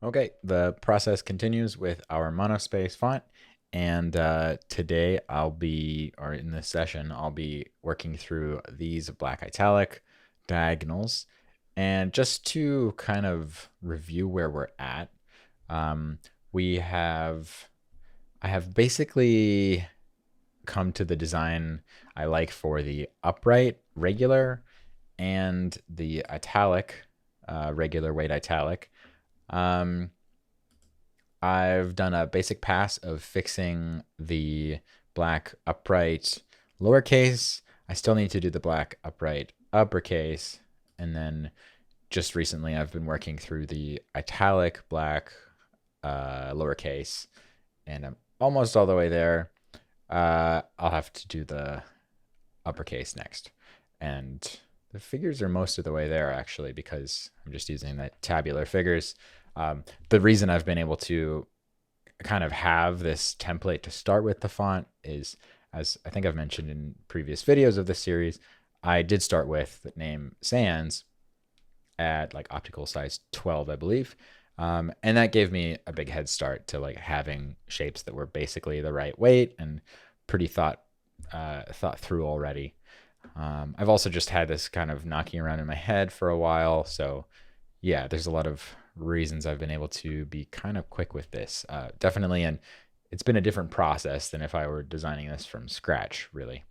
Okay, the process continues with our monospace font. And today or in this session, I'll be working through these black italic diagonals. And just to kind of review where we're at, um, we have, I have basically come to the design I like for the upright regular and the italic, regular weight italic. Um, I've done a basic pass of fixing the black upright lowercase. I still need to do the black upright uppercase. And then just recently, I've been working through the italic black lowercase, and I'm almost all the way there. I'll have to do the uppercase next. And the figures are most of the way there, actually, because I'm just using the tabular figures. The reason I've been able to kind of have this template to start with the font is, as I think I've mentioned in previous videos of this series, I did start with the name Sans at like optical size 12, I believe. And that gave me a big head start to like having shapes that were basically the right weight and pretty thought through already. I've also just had this kind of knocking around in my head for a while. So yeah, there's a lot of reasons I've been able to be kind of quick with this. Definitely, and it's been a different process than if I were designing this from scratch, really.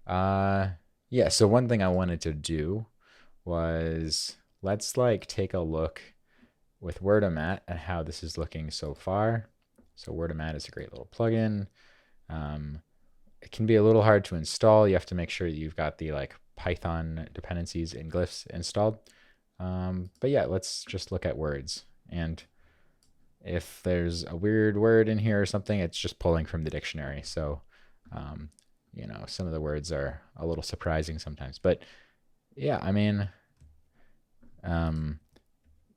Uh, yeah, so one thing I wanted to do was let's like take a look with Wordomat at how this is looking so far. So Wordomat is a great little plugin. Um, it can be a little hard to install. You have to make sure that you've got the like Python dependencies and glyphs installed. But yeah, let's just look at words. And if there's a weird word in here or something, it's just pulling from the dictionary. So, um, some of the words are a little surprising sometimes. But yeah, I mean, um,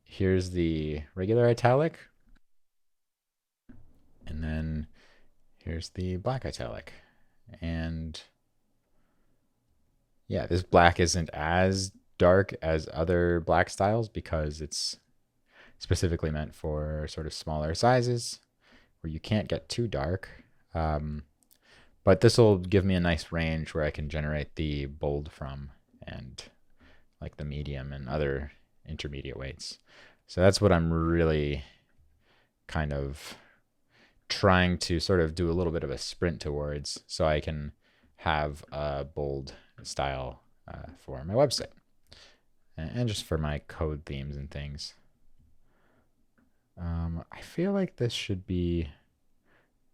here's the regular italic. And then here's the black italic. And yeah, this black isn't as dark as other black styles because it's specifically meant for sort of smaller sizes where you can't get too dark. Um, but this will give me a nice range where I can generate the bold from and like the medium and other intermediate weights. So that's what I'm really kind of trying to sort of do a little bit of a sprint towards so I can have a bold style for my website and just for my code themes and things. I feel like this should be,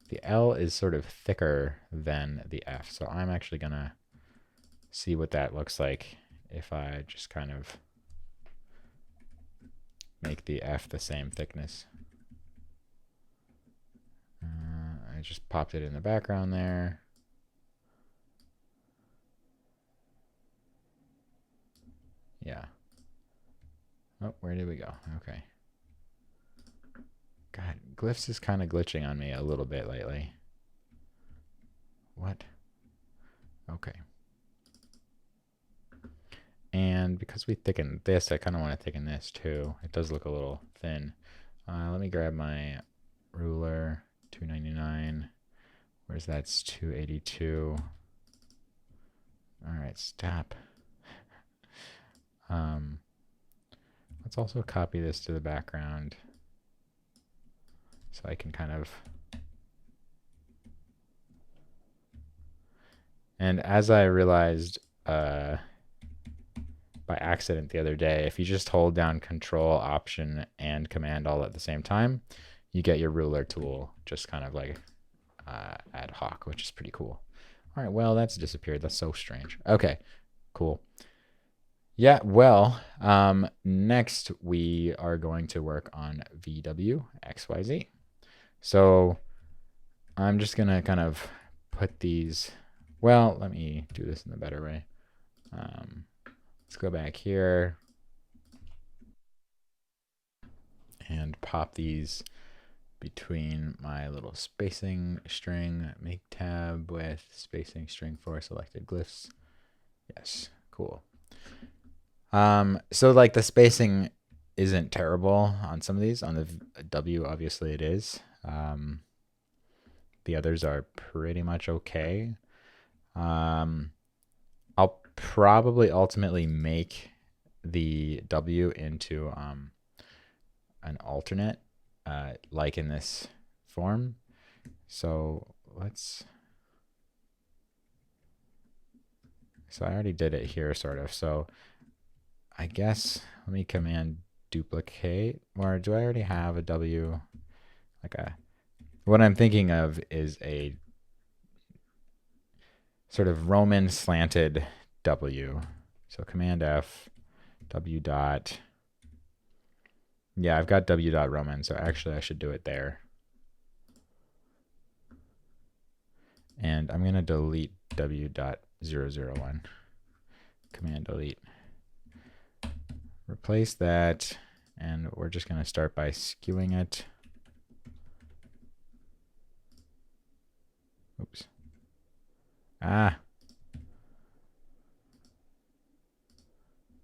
the L is sort of thicker than the F. So I'm actually going to see what that looks like if I just kind of make the F the same thickness. I just popped it in the background there. Yeah. Oh, where did we go? Okay. God, Glyphs is kind of glitching on me a little bit lately. What? Okay. And because we thickened this, I kind of want to thicken this too. It does look a little thin. Let me grab my ruler, 299. Where's that? It's 282. All right, stop. Let's also copy this to the background so I can kind of. And as I realized by accident the other day, if you just hold down Control, Option, and Command all at the same time, you get your ruler tool just kind of like ad hoc, which is pretty cool. All right, well, that's disappeared. That's so strange. Okay, cool. Yeah, well, next we are going to work on VW XYZ. So I'm just going to kind of put these, well, let me do this in a better way. Let's go back here and pop these between my little spacing string, make tab with spacing string for selected glyphs. Yes, cool. So like the spacing isn't terrible on some of these. On the W, obviously it is. The others are pretty much okay. I'll probably ultimately make the W into an alternate, like in this form. So I already did it here, sort of. So I guess let me command duplicate, or do I already have a W? What I'm thinking of is a sort of Roman slanted W. So command F, W dot. Yeah, I've got W dot Roman, so actually I should do it there. And I'm going to delete W dot 001. Command delete. Replace that, and we're just going to start by skewing it. Oops. Ah.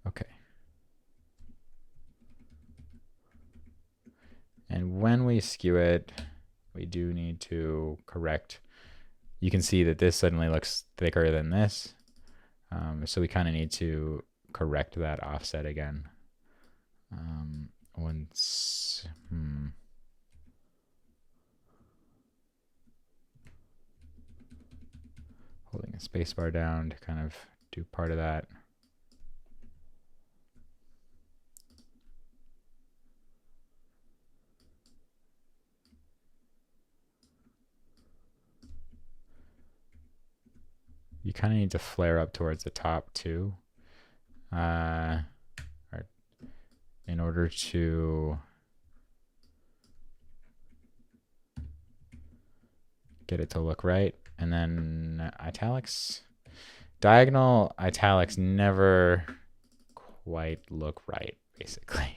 Okay. And when we skew it, we do need to correct. You can see that this suddenly looks thicker than this. So we kind of need to correct that offset again. Once, holding a spacebar down to kind of do part of that. You kind of need to flare up towards the top too, in order to get it to look right. And then italics, diagonal italics never quite look right, basically.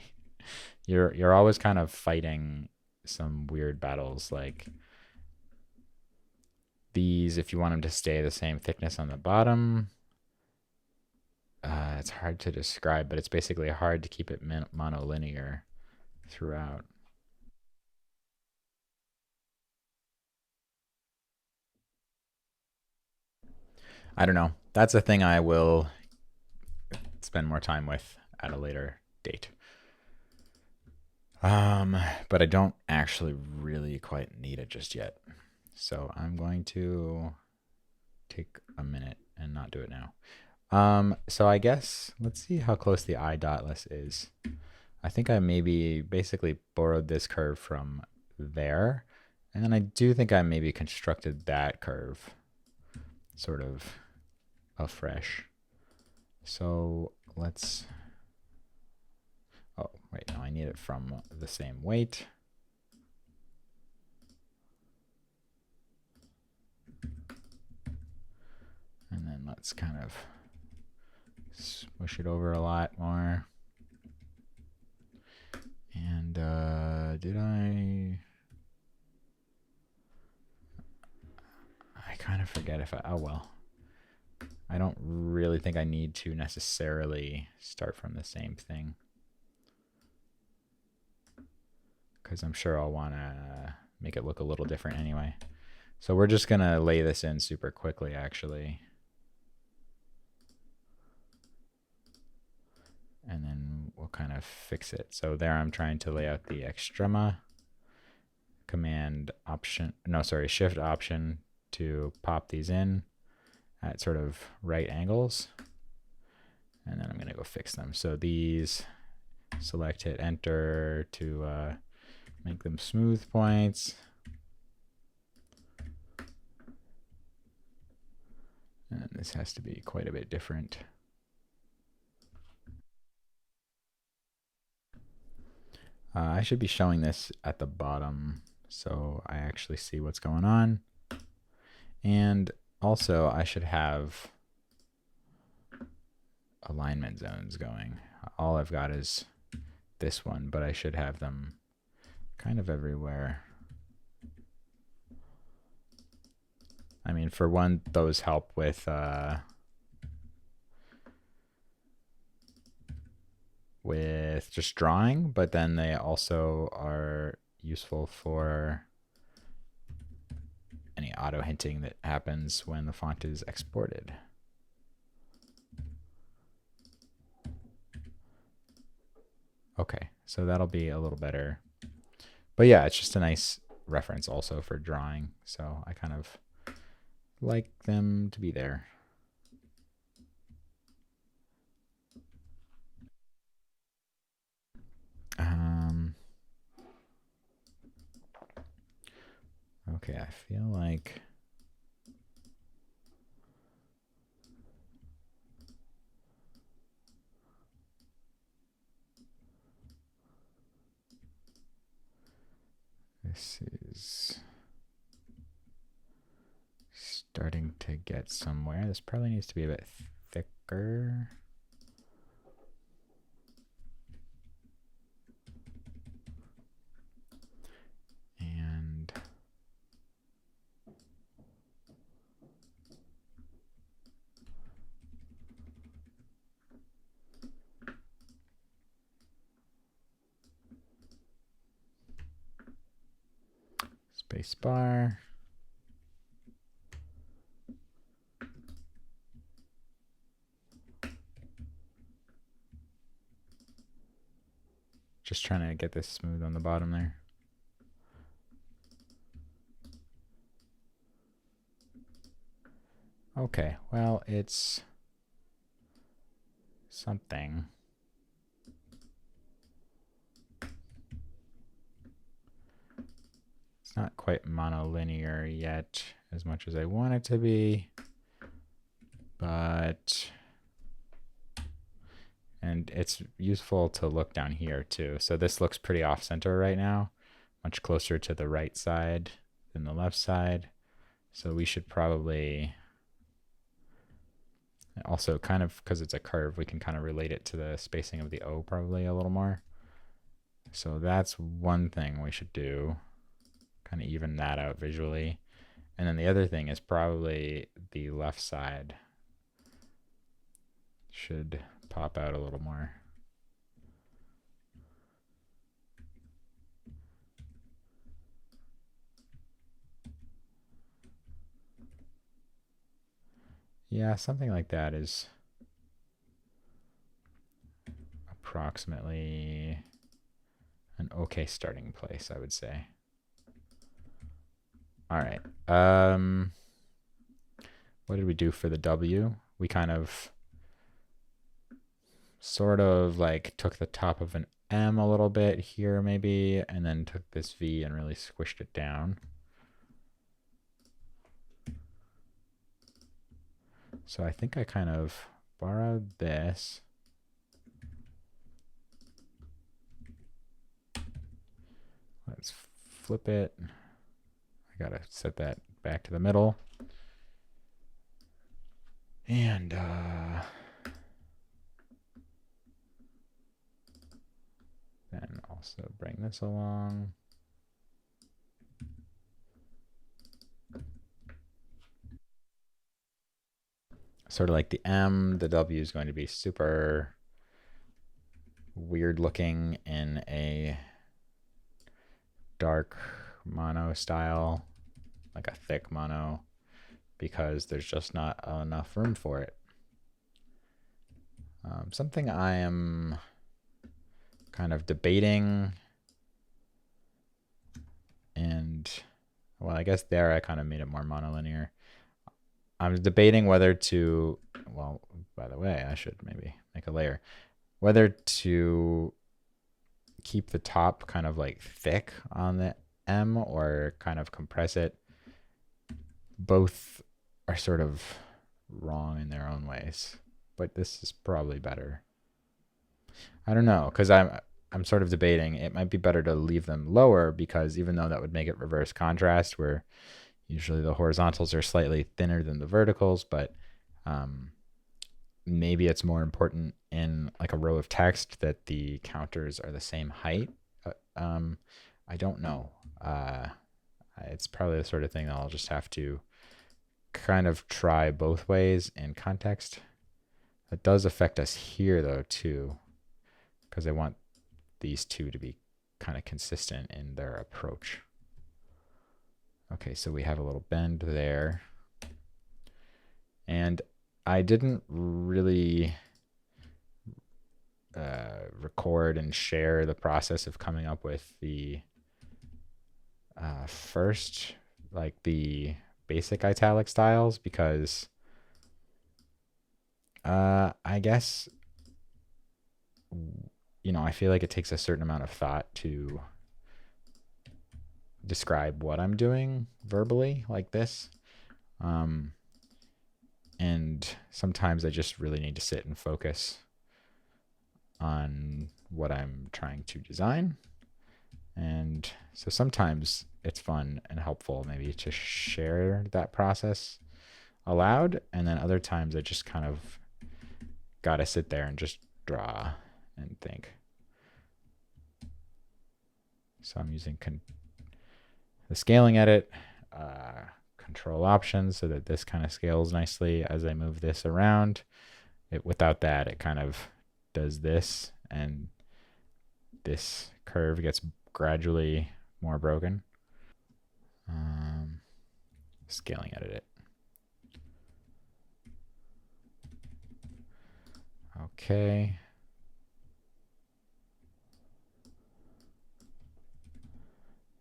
You're always kind of fighting some weird battles, like these. If you want them to stay the same thickness on the bottom, it's hard to describe, but it's basically hard to keep it monolinear throughout. I don't know. That's a thing I will spend more time with at a later date. But I don't actually really quite need it just yet. So I'm going to take a minute and not do it now. So I guess let's see how close the I dotless is. I think I maybe basically borrowed this curve from there. And then I do think I maybe constructed that curve sort of afresh. So let's, oh, wait, no, I need it from the same weight. And then let's kind of smush it over a lot more. And did I kind of forget if oh well. I don't really think I need to necessarily start from the same thing, because I'm sure I'll want to make it look a little different anyway. So we're just going to lay this in super quickly, actually. And then we'll kind of fix it. So there I'm trying to lay out the extrema. Shift option to pop these in at sort of right angles. And then I'm going to go fix them. So these, select, hit enter to make them smooth points. And this has to be quite a bit different. I should be showing this at the bottom so I actually see what's going on. And also I should have alignment zones going. All I've got is this one, but I should have them kind of everywhere. I mean, for one, those help with with just drawing, but then they also are useful for any auto hinting that happens when the font is exported. Okay, so that'll be a little better. But yeah, it's just a nice reference also for drawing. So I kind of like them to be there. Okay, I feel like this is starting to get somewhere. This probably needs to be a bit thicker. And space bar. Just trying to get this smooth on the bottom there. Okay, well, it's something. It's not quite monolinear yet as much as I want it to be, but and it's useful to look down here too. So this looks pretty off center right now, much closer to the right side than the left side. So we should probably also kind of, because it's a curve, we can kind of relate it to the spacing of the O probably a little more. So that's one thing we should do, kind of even that out visually. And then the other thing is probably the left side should pop out a little more. Yeah, something like that is approximately an okay starting place, I would say. All right. What did we do for the W? We kind of sort of like took the top of an M a little bit here maybe, and then took this V and really squished it down. So I think I kind of borrowed this. Let's flip it. I gotta set that back to the middle. And then also bring this along. Sort of like the M, the W is going to be super weird looking in a dark mono style, like a thick mono, because there's just not enough room for it. Something I am kind of debating, and well, I guess there I kind of made it more monolinear. I'm debating whether to, well, by the way, I should maybe make a layer, whether to keep the top kind of like thick on the M or kind of compress it. Both are sort of wrong in their own ways, but this is probably better. I don't know, because I'm sort of debating. It might be better to leave them lower, because even though that would make it reverse contrast, where usually the horizontals are slightly thinner than the verticals, but maybe it's more important in like a row of text that the counters are the same height. I don't know. It's probably the sort of thing that I'll just have to kind of try both ways in context. That does affect us here though too, because I want these two to be kind of consistent in their approach. Okay, so we have a little bend there. And I didn't really record and share the process of coming up with the first, like the basic italic styles, because I guess, you know, I feel like it takes a certain amount of thought to describe what I'm doing verbally like this. And sometimes I just really need to sit and focus on what I'm trying to design. And so sometimes it's fun and helpful maybe to share that process aloud. And then other times I just kind of got to sit there and just draw and think. So I'm using the scaling edit, control options so that this kind of scales nicely as I move this around. Without that, it kind of does this, and this curve gets gradually more broken. Scaling edit it. Okay.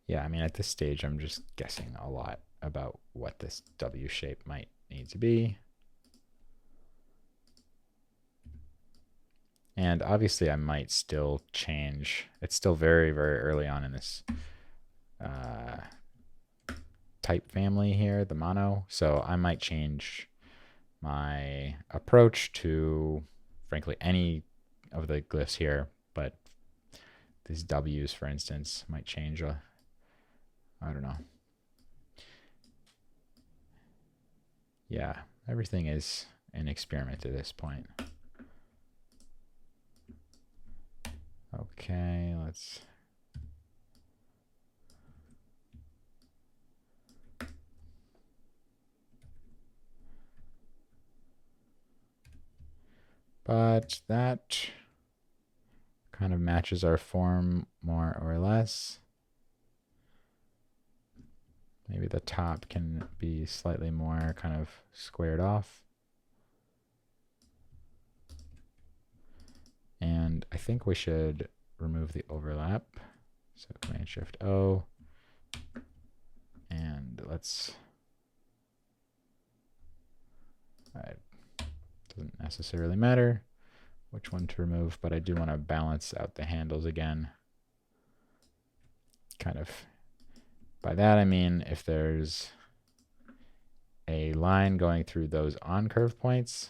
Yeah, I mean, at this stage, I'm just guessing a lot about what this W shape might need to be. And obviously, I might still change. It's still very, very early on in this type family here, the mono. So I might change my approach to, frankly, any of the glyphs here. But these W's, for instance, might change. I don't know. Yeah, everything is an experiment at this point. Okay, let's... But that kind of matches our form more or less. Maybe the top can be slightly more kind of squared off. And I think we should remove the overlap. So Command Shift O. And let's... It doesn't necessarily matter which one to remove, but I do want to balance out the handles again. Kind of, by that I mean if there's a line going through those on curve points,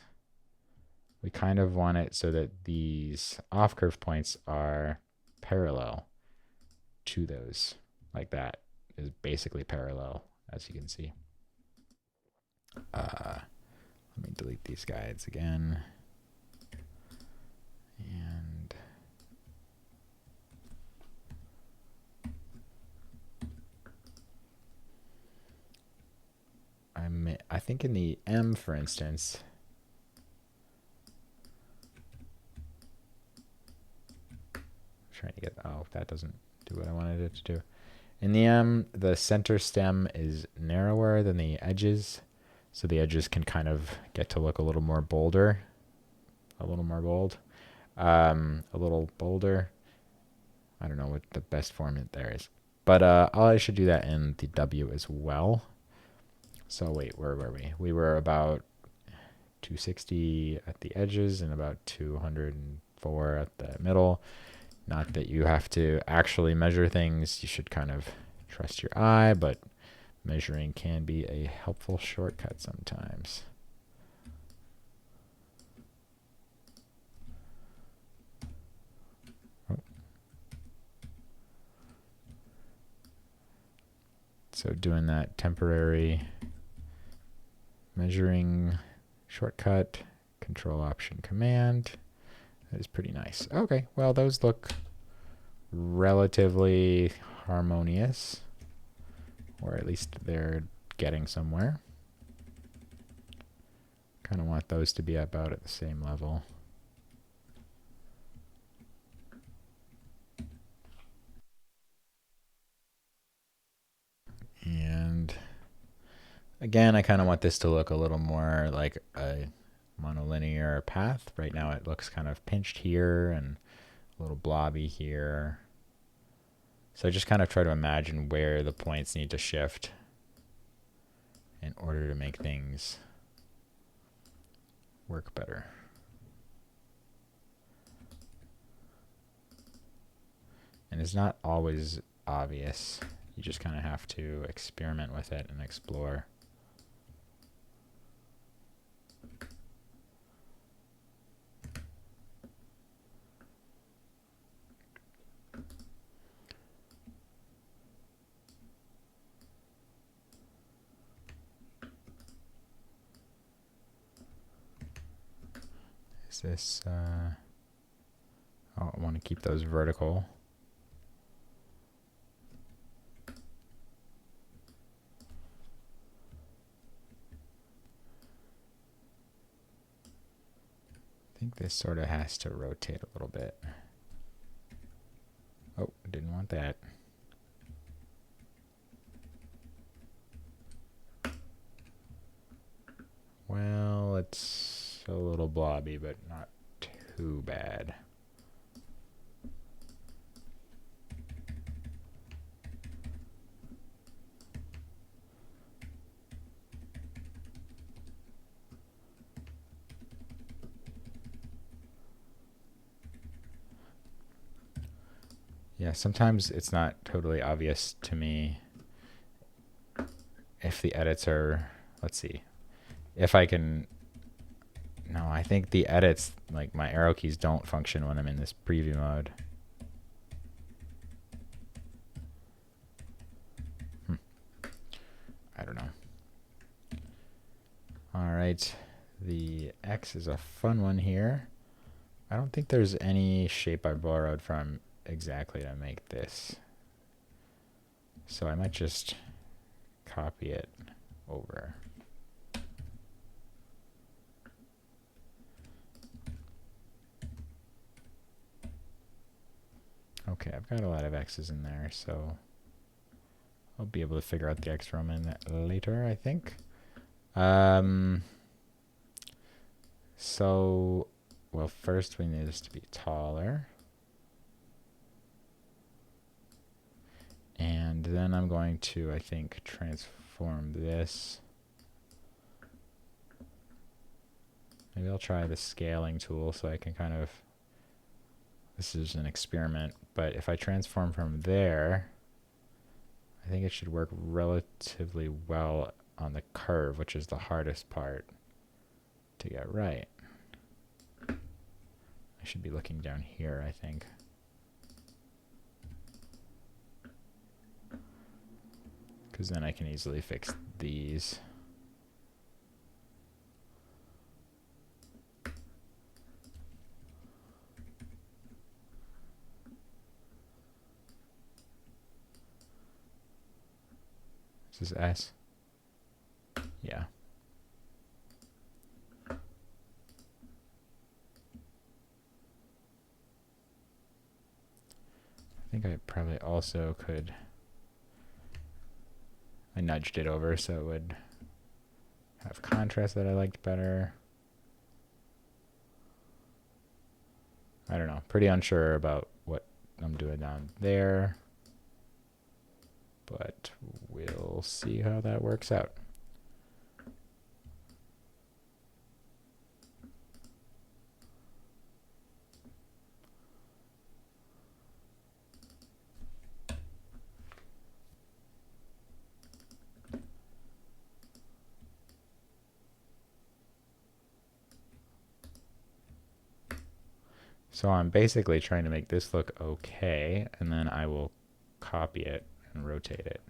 we kind of want it so that these off curve points are parallel to those. Like that is basically parallel, as you can see. Let me delete these guides again. And I think in the M, for instance, I'm trying to get, oh, that doesn't do what I wanted it to do. In the M, the center stem is narrower than the edges, so the edges can kind of get to look a little more bolder, a little more bold, a little bolder. I don't know what the best form there is, but I should do that in the W as well. So wait, where were we? We were about 260 at the edges and about 204 at the middle. Not that you have to actually measure things. You should kind of trust your eye, but measuring can be a helpful shortcut sometimes. Oh. So doing that temporary measuring shortcut, Control Option Command. That is pretty nice. Okay, well, those look relatively harmonious, or at least they're getting somewhere. Kind of want those to be about at the same level. Again, I kind of want this to look a little more like a monolinear path. Right now it looks kind of pinched here and a little blobby here. So I just kind of try to imagine where the points need to shift in order to make things work better. And it's not always obvious. You just kind of have to experiment with it and explore. Is this, oh, I want to keep those vertical. I think this sort of has to rotate a little bit. Oh, didn't want that. Well, it's a little blobby, but not too bad. Yeah, sometimes it's not totally obvious to me if the edits are, let's see, if I can, no, I think the edits, like my arrow keys don't function when I'm in this preview mode. I don't know. All right, the X is a fun one here. I don't think there's any shape I borrowed from exactly to make this. So I might just copy it over. Okay, I've got a lot of X's in there, so I'll be able to figure out the X Roman later, I think. So, well, first we need this to be taller. And then I'm going to, I think, transform this. Maybe I'll try the scaling tool so I can kind of, this is an experiment, but if I transform from there, I think it should work relatively well on the curve, which is the hardest part to get right. I should be looking down here, I think. Because then I can easily fix these. This is S. Yeah. I think I probably also could, I nudged it over so it would have contrast that I liked better. I don't know, pretty unsure about what I'm doing down there, but we'll see how that works out. So I'm basically trying to make this look okay, and then I will copy it and rotate it.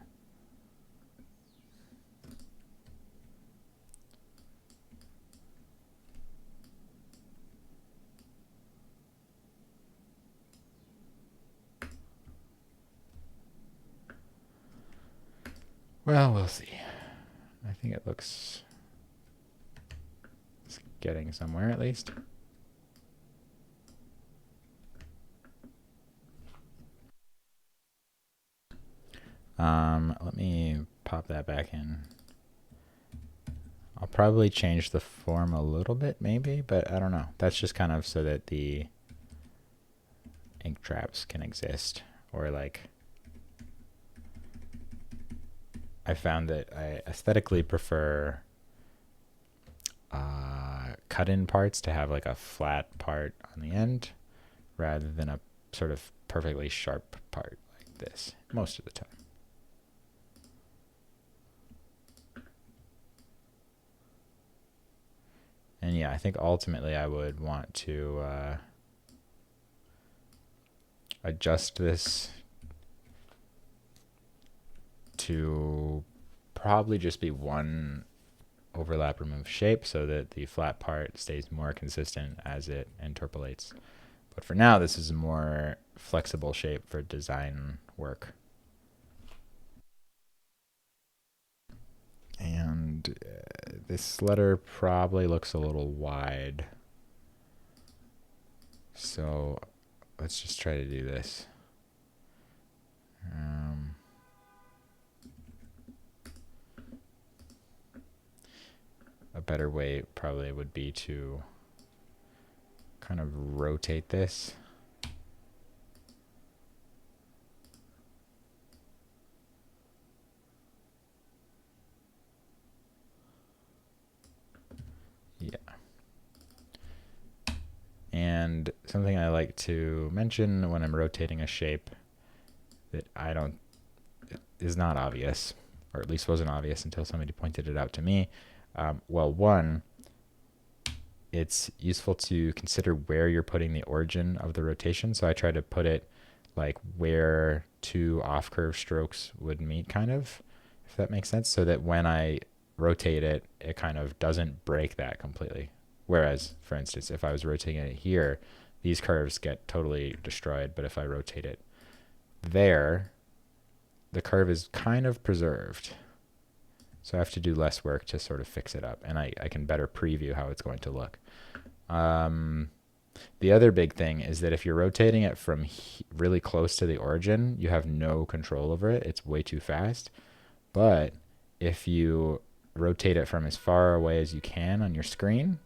Well, we'll see. I think it looks, it's getting somewhere at least. Let me pop that back in. I'll probably change the form a little bit maybe, but I don't know. That's just kind of so that the ink traps can exist, or like I found that I aesthetically prefer cut-in parts to have like a flat part on the end rather than a sort of perfectly sharp part like this most of the time. And yeah, I think ultimately I would want to adjust this to probably just be one overlap remove shape so that the flat part stays more consistent as it interpolates. But for now, this is a more flexible shape for design work. And this letter probably looks a little wide. So let's just try to do this. A better way probably would be to kind of rotate this. Yeah. And something I like to mention when I'm rotating a shape that is not obvious, or at least wasn't obvious until somebody pointed it out to me. Well, one, it's useful to consider where you're putting the origin of the rotation. So I try to put it like where two off curve strokes would meet, kind of, if that makes sense, so that when I rotate it, it kind of doesn't break that completely. Whereas, for instance, if I was rotating it here, these curves get totally destroyed. But if I rotate it there, the curve is kind of preserved. So I have to do less work to sort of fix it up, and I can better preview how it's going to look. The other big thing is that if you're rotating it from really close to the origin, you have no control over it. It's way too fast. But if you rotate it from as far away as you can on your screen,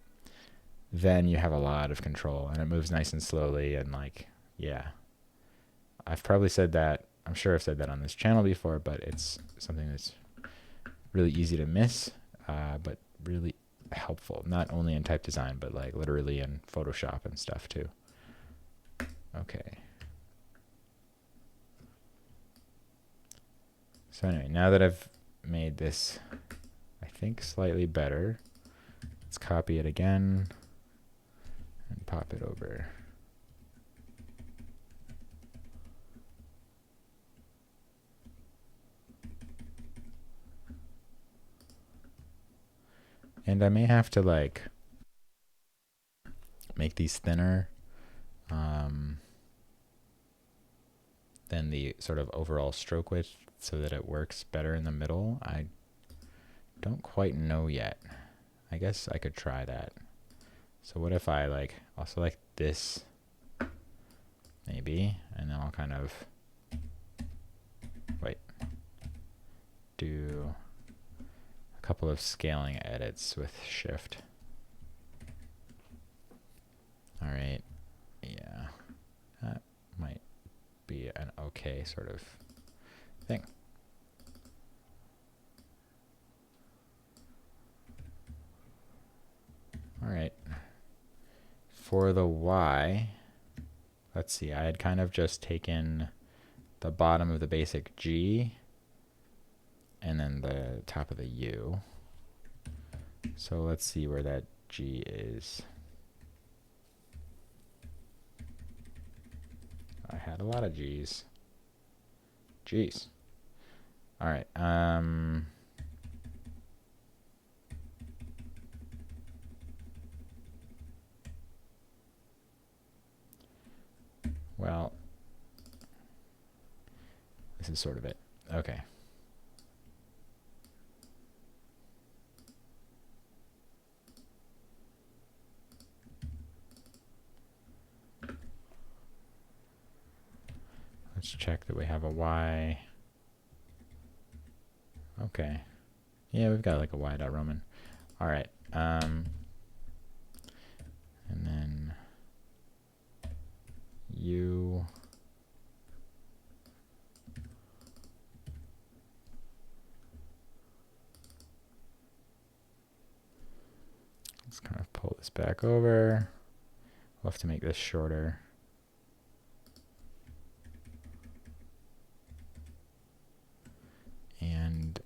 then you have a lot of control, and it moves nice and slowly. And like, yeah, I've probably said that. I'm sure I've said that on this channel before, but it's something that's really easy to miss, but really helpful, not only in type design, but like literally in Photoshop and stuff too. Okay. So anyway, now that I've made this, I think, slightly better, let's copy it again and pop it over. And I may have to like make these thinner than the sort of overall stroke width so that it works better in the middle. I don't quite know yet. I guess I could try that. So what if I like, I'll select this maybe, and then I'll kind of, do a couple of scaling edits with Shift. All right, yeah, that might be an okay sort of thing. All right, for the Y, let's see, I had kind of just taken the bottom of the basic G and then the top of the U. So let's see where that G is. I had a lot of G's. G's. All right. Well, this is sort of it. Okay. Let's check that we have a Y. Okay. Yeah, we've got like a Y.Roman. All right. And then you. Let's kind of pull this back over. We'll have to make this shorter. And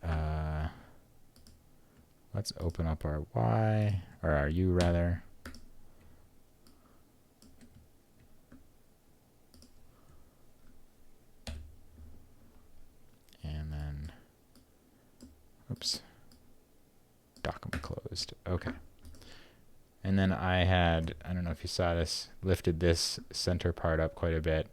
let's open up our Y, or our U rather. And then, oops, document closed. Okay. And then I don't know if you saw this, lifted this center part up quite a bit.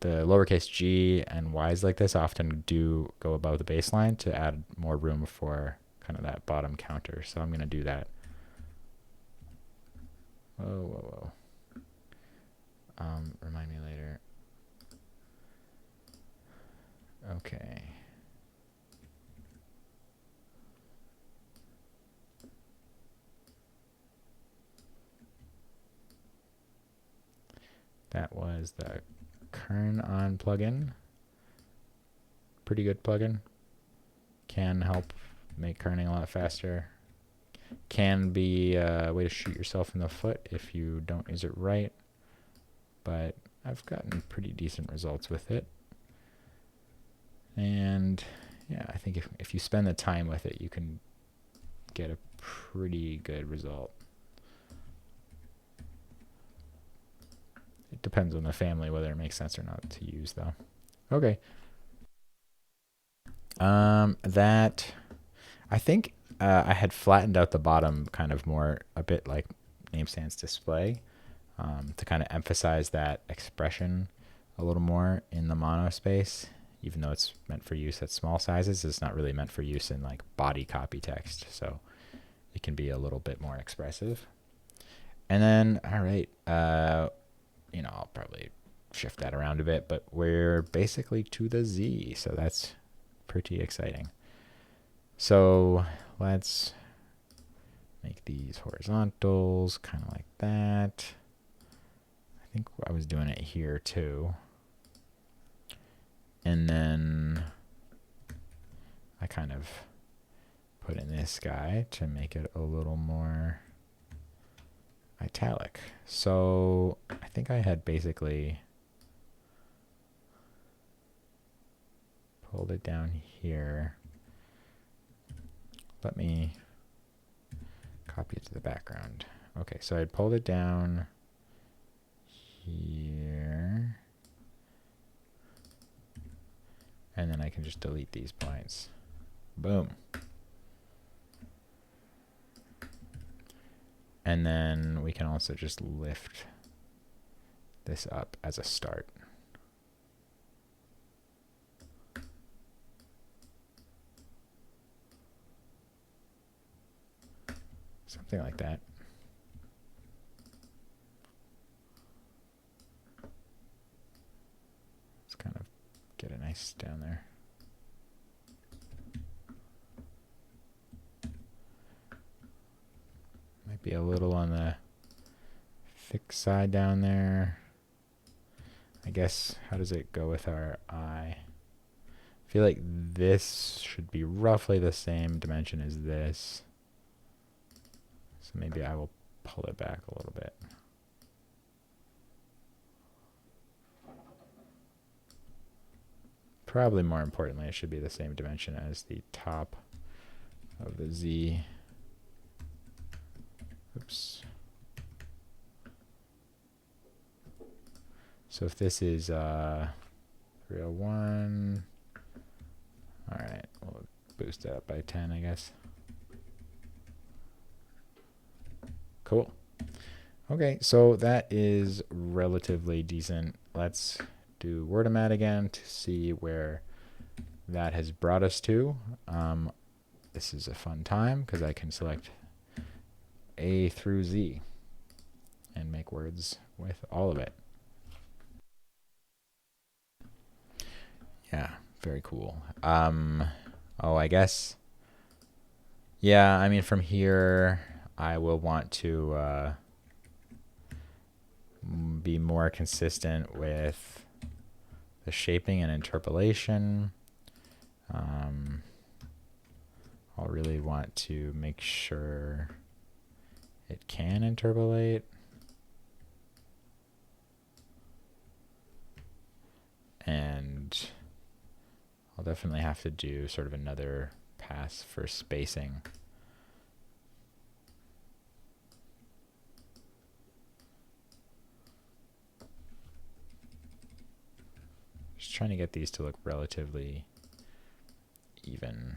The lowercase g and y's like this often do go above the baseline to add more room for kind of that bottom counter. So I'm going to do that. Whoa. Remind me later. Okay. That was the Kern on plugin. Pretty good plugin. Can help make kerning a lot faster. Can be a way to shoot yourself in the foot if you don't use it right. But I've gotten pretty decent results with it. And yeah, I think if you spend the time with it, you can get a pretty good result. It depends on the family whether it makes sense or not to use, though. Okay. That I think I had flattened out the bottom kind of more a bit like NameStand's display to kind of emphasize that expression a little more in the mono space. Even though it's meant for use at small sizes, it's not really meant for use in like body copy text. So it can be a little bit more expressive. And then, all right, I'll probably shift that around a bit, but we're basically to the Z. So that's pretty exciting. So let's make these horizontals kind of like that. I think I was doing it here too. And then I kind of put in this guy to make it a little more italic. So I think I had basically pulled it down here. Let me copy it to the background. Okay, so I pulled it down here. And then I can just delete these points. Boom. And then we can also just lift this up as a start. Something like that. Let's kind of get it nice down there. Might be a little on the thick side down there. I guess, how does it go with our eye? I feel like this should be roughly the same dimension as this. So maybe I will pull it back a little bit. Probably more importantly, it should be the same dimension as the top of the Z. Oops. So if this is 301, all right, we'll boost it up by 10, I guess. Cool. Okay, so that is relatively decent. Let's do Wordomat again to see where that has brought us to. This is a fun time because I can select A through Z and make words with all of it. Yeah, very cool. I guess Yeah, I mean, from here, I will want to be more consistent with the shaping and interpolation. I'll really want to make sure it can interpolate. And I'll definitely have to do sort of another pass for spacing. Just trying to get these to look relatively even.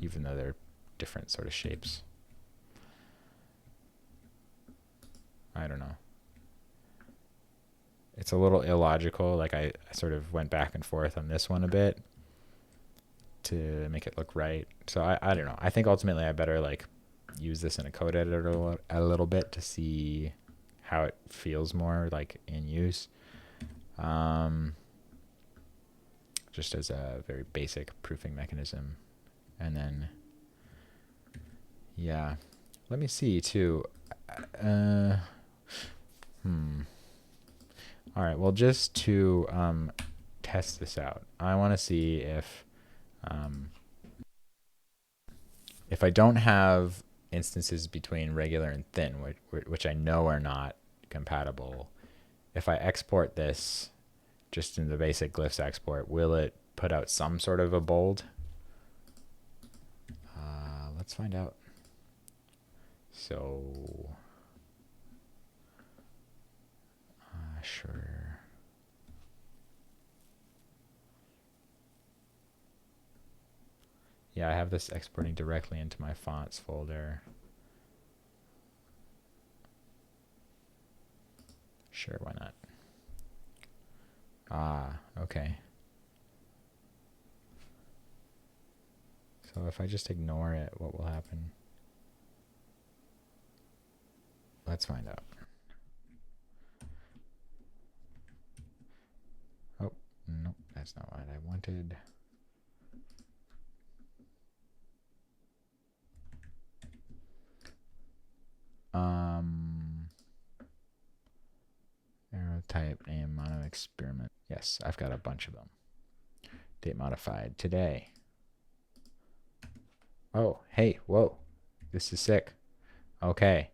Even though they're different sort of shapes. I don't know. It's a little illogical. Like I sort of went back and forth on this one a bit to make it look right. So I don't know. I think ultimately I better like use this in a code editor a little bit to see how it feels more like in use. Just as a very basic proofing mechanism. And then, yeah, let me see too. All right, well, just to test this out, I want to see if I don't have instances between regular and thin, which I know are not compatible, if I export this just in the basic glyphs export, will it put out some sort of a bold? Let's find out. So, sure. Yeah, I have this exporting directly into my fonts folder. Sure, why not? Okay. So if I just ignore it, what will happen? Let's find out. Oh, nope, that's not what I wanted. Arrow type name mono experiment. Yes, I've got a bunch of them. Date modified today. Oh, hey, whoa. This is sick. Okay.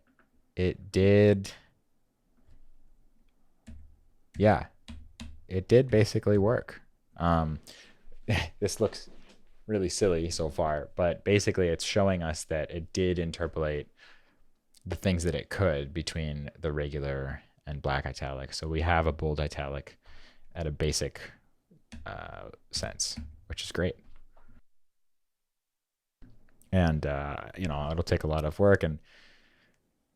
It did. Yeah, it did basically work. This looks really silly so far, but basically it's showing us that it did interpolate the things that it could between the regular and black italic. So we have a bold italic at a basic sense, which is great. And it'll take a lot of work. And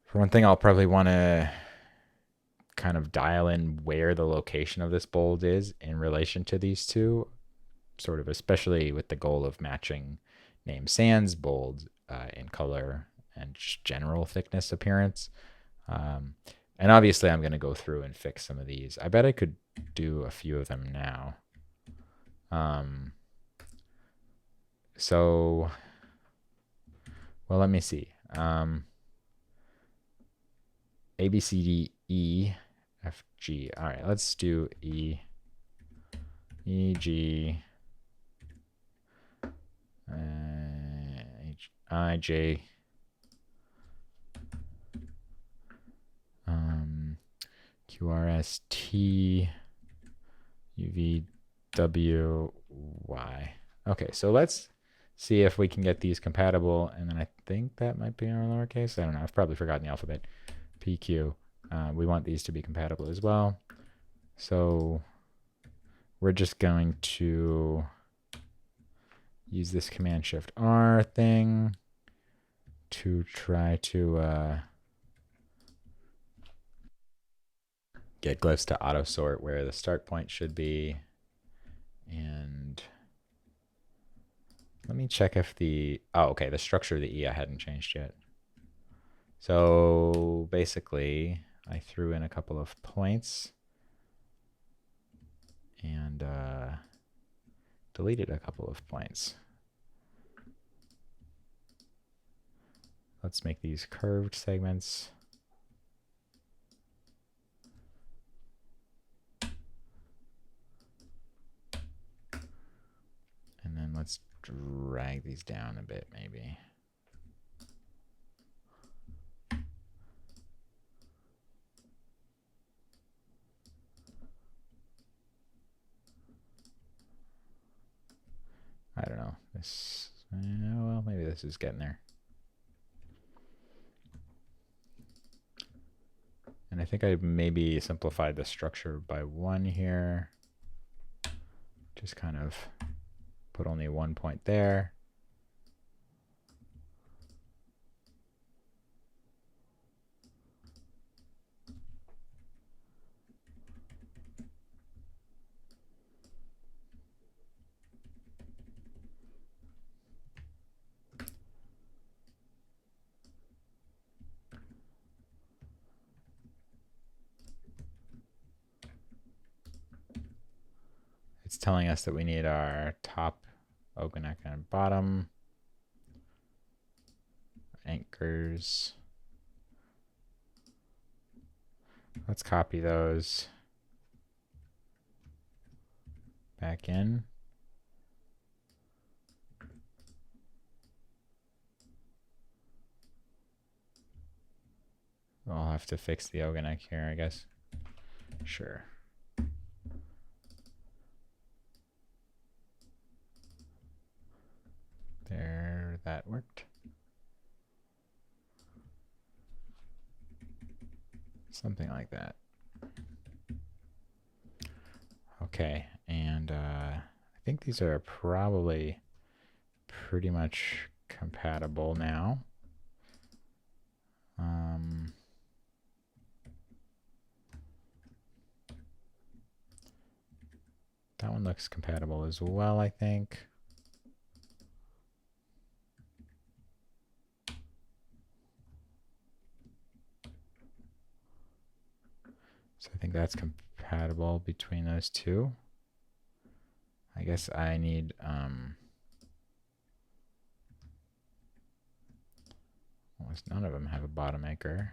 for one thing, I'll probably want to kind of dial in where the location of this bold is in relation to these two, sort of especially with the goal of matching name sans bold in color and just general thickness appearance. And obviously I'm going to go through and fix some of these. I bet I could do a few of them now. So, well, let me see. A, B, C, D, E, F, G. All right, let's do E, E, G, H, I, J, Q, R, S, T, U, V, W, Y. Okay, so let's see if we can get these compatible. And then I think that might be our lowercase. I don't know. I've probably forgotten the alphabet. P, Q. We want these to be compatible as well. So we're just going to use this Command Shift R thing to try to get glyphs to auto sort where the start point should be. And let me check if the structure of the E I hadn't changed yet. So basically I threw in a couple of points and deleted a couple of points. Let's make these curved segments. And then let's drag these down a bit, maybe. I don't know. This, well, maybe this is getting there. And I think I maybe simplified the structure by 1 here. Just kind of put only 1 point there. It's telling us that we need our top ogonek and bottom anchors. Let's copy those back in. I'll have to fix the ogonek here, I guess. Sure. There, that worked. Something like that. Okay, and I think these are probably pretty much compatible now. That one looks compatible as well, I think. So I think that's compatible between those two. I guess I need almost none of them have a bottom anchor.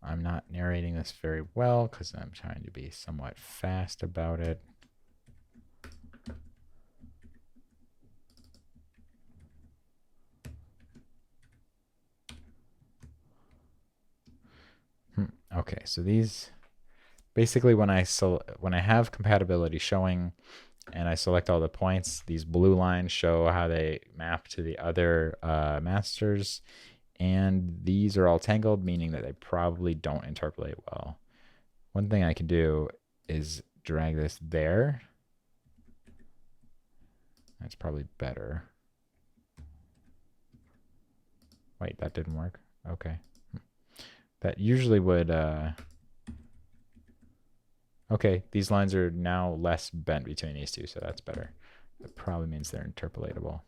I'm not narrating this very well because I'm trying to be somewhat fast about it. Okay, so these basically when I have compatibility showing and I select all the points, these blue lines show how they map to the other masters, and these are all tangled, meaning that they probably don't interpolate well. One thing I can do is drag this there. That's probably better. Wait, that didn't work. Okay. That usually would... Okay, these lines are now less bent between these two, so that's better. That probably means they're interpolatable.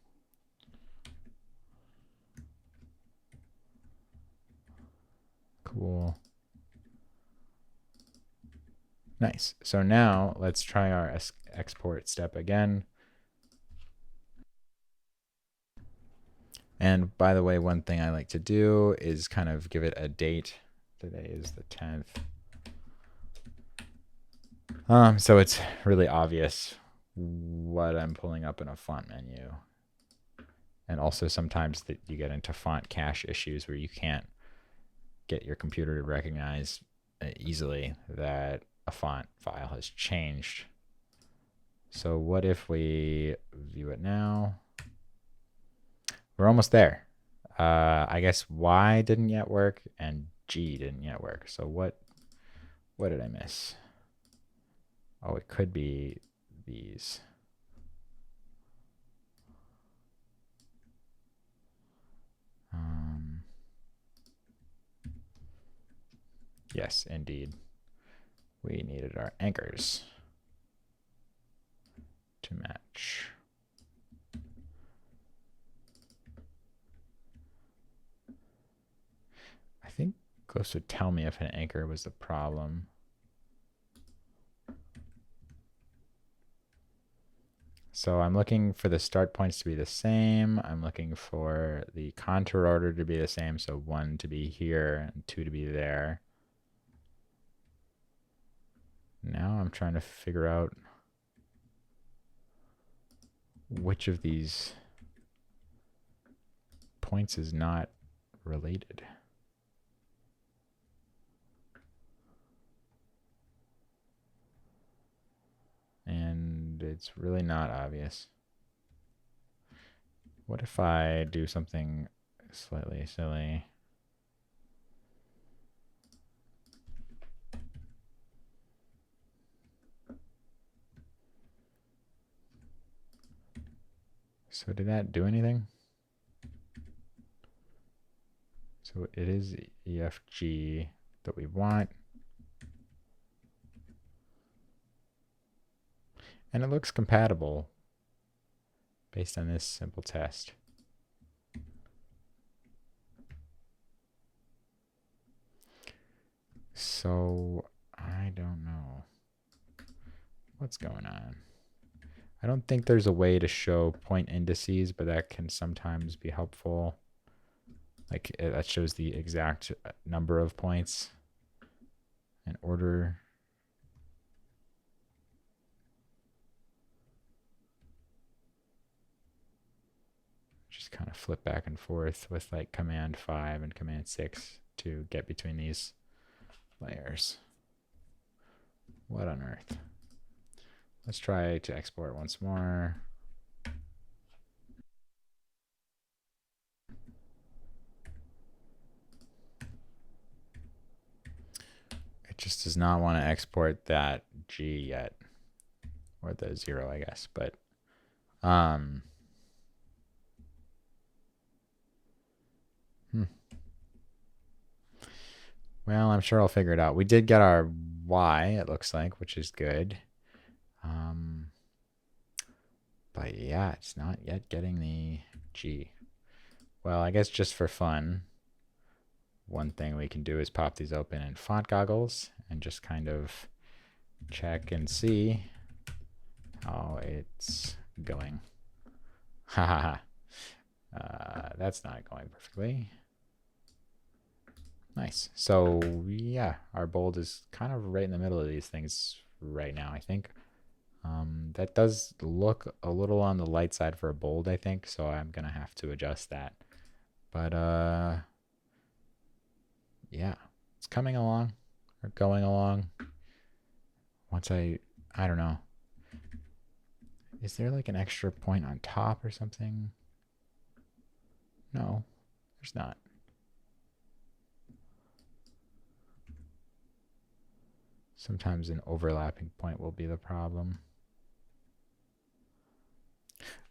Cool. Nice. So now let's try our export step again. And by the way, one thing I like to do is kind of give it a date. Today is the 10th. So it's really obvious what I'm pulling up in a font menu. And also sometimes that you get into font cache issues where you can't get your computer to recognize easily that a font file has changed. So what if we view it now? We're almost there. I guess Y didn't yet work and G didn't yet work. So what did I miss? Oh, it could be these. Yes, indeed. We needed our anchors to match. Supposed to tell me if an anchor was the problem. So I'm looking for the start points to be the same. I'm looking for the contour order to be the same. So 1 to be here and 2 to be there. Now I'm trying to figure out which of these points is not related. And it's really not obvious. What if I do something slightly silly? So did that do anything? So it is EFG that we want. And it looks compatible based on this simple test. So I don't know what's going on. I don't think there's a way to show point indices, but that can sometimes be helpful. Like that shows the exact number of points and order. Just kind of flip back and forth with like command 5 and command 6 to get between these layers. What on earth? Let's try to export once more. It just does not want to export that G yet, or the 0, I guess. But well, I'm sure I'll figure it out. We did get our Y, it looks like, which is good. But yeah, it's not yet getting the G. Well, I guess just for fun, one thing we can do is pop these open in font goggles and just kind of check and see how it's going. Haha. That's not going perfectly. Nice. So yeah, our bold is kind of right in the middle of these things right now, I think. That does look a little on the light side for a bold, I think, so I'm gonna have to adjust that. But yeah, it's coming along or going along. Once I don't know. Is there like an extra point on top or something? No, there's not. Sometimes an overlapping point will be the problem.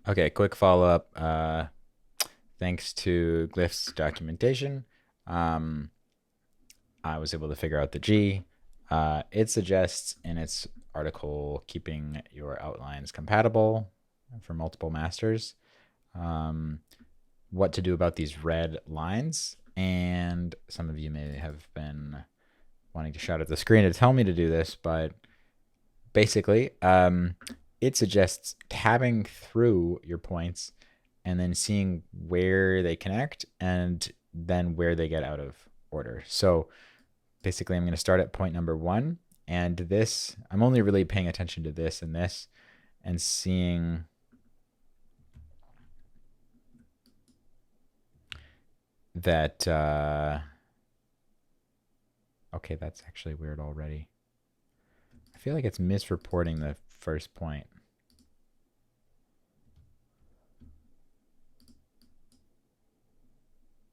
Okay, quick follow-up. Thanks to Glyph's documentation, I was able to figure out the G. It suggests in its article keeping your outlines compatible for multiple masters. What to do about these red lines. And some of you may have been wanting to shout at the screen to tell me to do this, but basically, it suggests tabbing through your points and then seeing where they connect and then where they get out of order. So basically, I'm going to start at point number 1, and this, I'm only really paying attention to this and seeing that, okay, that's actually weird already. I feel like it's misreporting the first point.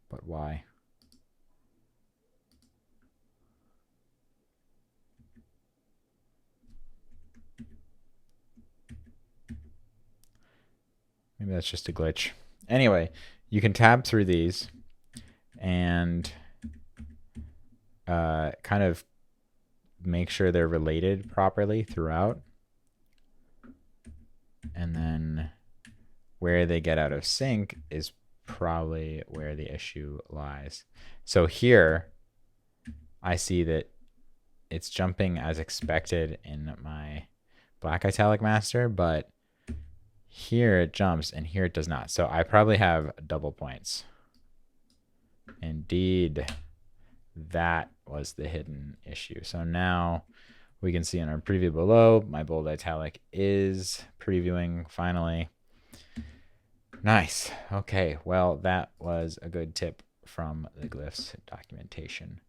But why? Maybe that's just a glitch. Anyway, you can tab through these and kind of make sure they're related properly throughout. And then where they get out of sync is probably where the issue lies. So here, I see that it's jumping as expected in my black italic master, but here it jumps and here it does not. So I probably have double points. Indeed, that was the hidden issue. So now we can see in our preview below, my bold italic is previewing finally. Nice. Okay, well, that was a good tip from the glyphs documentation.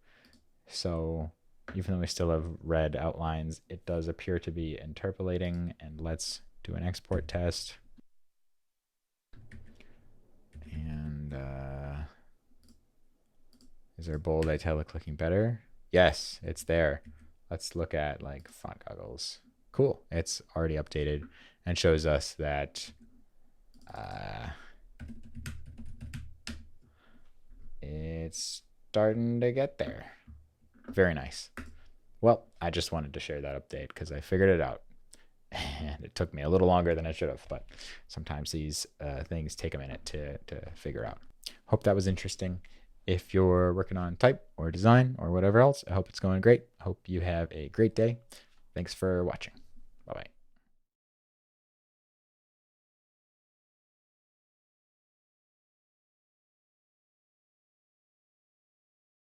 So even though we still have red outlines, it does appear to be interpolating. And let's do an export test. And is our bold italic looking better? Yes, it's there. Let's look at like font goggles. Cool. It's already updated and shows us that it's starting to get there. Very nice. Well, I just wanted to share that update because I figured it out. And it took me a little longer than I should have, but sometimes these things take a minute to figure out. Hope that was interesting. If you're working on type or design or whatever else, I hope it's going great. I hope you have a great day. Thanks for watching. Bye-bye.